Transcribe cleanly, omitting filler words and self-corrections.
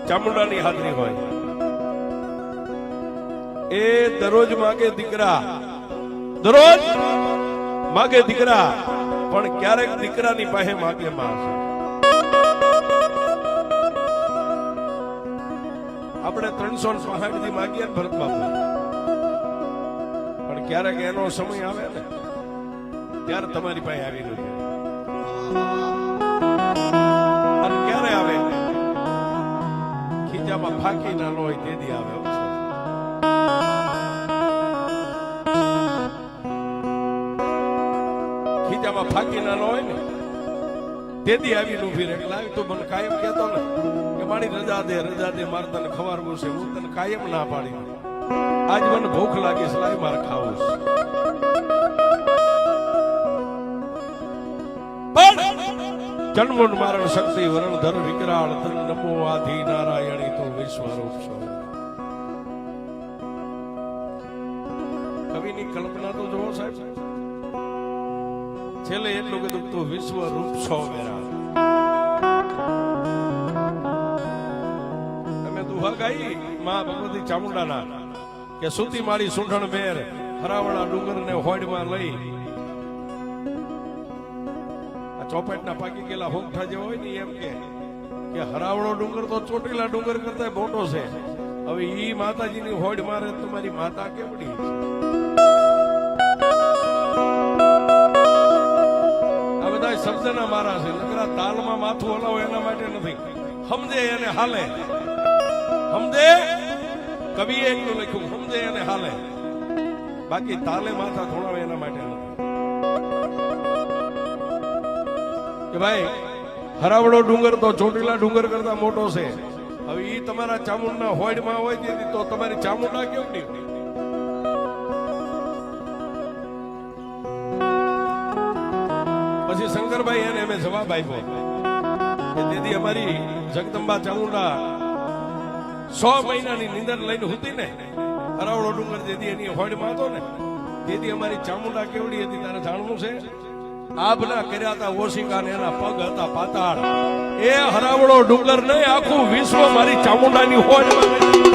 ચામુંડાની હાજરી હોય. એ દરરોજ માગે દીકરા, દરરોજ માગે દીકરા, પણ ક્યારેક દીકરાની પાસે માગે માં. આપણે 365 દી માગીએ ને ભરત બાપુ, પણ ક્યારેક એનો સમય આવે ને ત્યારે તમારી પાસે આવી નથી. અને ક્યારે આવે? ખીજામાં ફાંકી ના હોય તેથી આવે. ખીજામાં ફાંકી ના હોય ને તેથી આવીને ઉભી રહે. લાવી તું મને કાયમ કહેતો ને કે મારી રજા દે, મારે તને ખવારવું છે. હું તને કાયમ ના પાડી. આજ મને ભૂખ લાગી છે, લાવી મારે ખાવું છે. જન્મોન મારણ શક્તિ વરણ ધર વિકરાળ તન નમો આધિ નારાયણી તો વિશ્વરૂપ છો. કવિની કલ્પના તો જોવો સાહેબ. છેલ્લે એટલું કીધું તો વિશ્વરૂપ છો મેરા. તમે દુહા ગાઈ માં ભગવતી ચામુંડાના કે સુતી મારી સૂંઢણ મેર હરાવણા ડુંગર ને હોડમાં લઈ. ચોપેટના પાકી ગયેલા હોમઠા જેવો હોય ને એમ કે હરાવડો ડુંગર તો ચોટીલા ડુંગર કરતા મોટો છે. હવે ઈ માતાજીની હોડ મારે તમારી માતા કેવડી? આ બધા શબ્દના મારા છે. નકરા તાલમાં માથું હલાવો એના માટે નથી. સમજે એને હાલે. સમજે કવિએ એટલું લખ્યું, સમજે એને હાલે. બાકી તાલે માથા ધોણાવે એના માટે નથી. કે ભાઈ હરાવડો ડુંગર તો ચોટીલા ડુંગર કરતા મોટો છે. હવે ઈ તમારા ચામુંડના હોડમાં હોય તેથી તો તમારી ચામુંડા કેવડી? પછી શંકરભાઈ એને અમે જવાબ આપ્યો કે તેથી અમારી જગદંબા ચામુંડા 100 મહિનાની નીંદર લઈને હતી ને, હરાવડો ડુંગર જેથી એની હોડમાં હતો ને, તેથી અમારી ચામુંડા કેવડી હતી તારે જાણવું છે? આભના કર્યા હતા ઓશિકા ને એના પગ હતા પાતાળ. એ હરાવડો ડુંગર નહીં, આખું વિશ્વ મારી ચામુંડાની હોડમાં.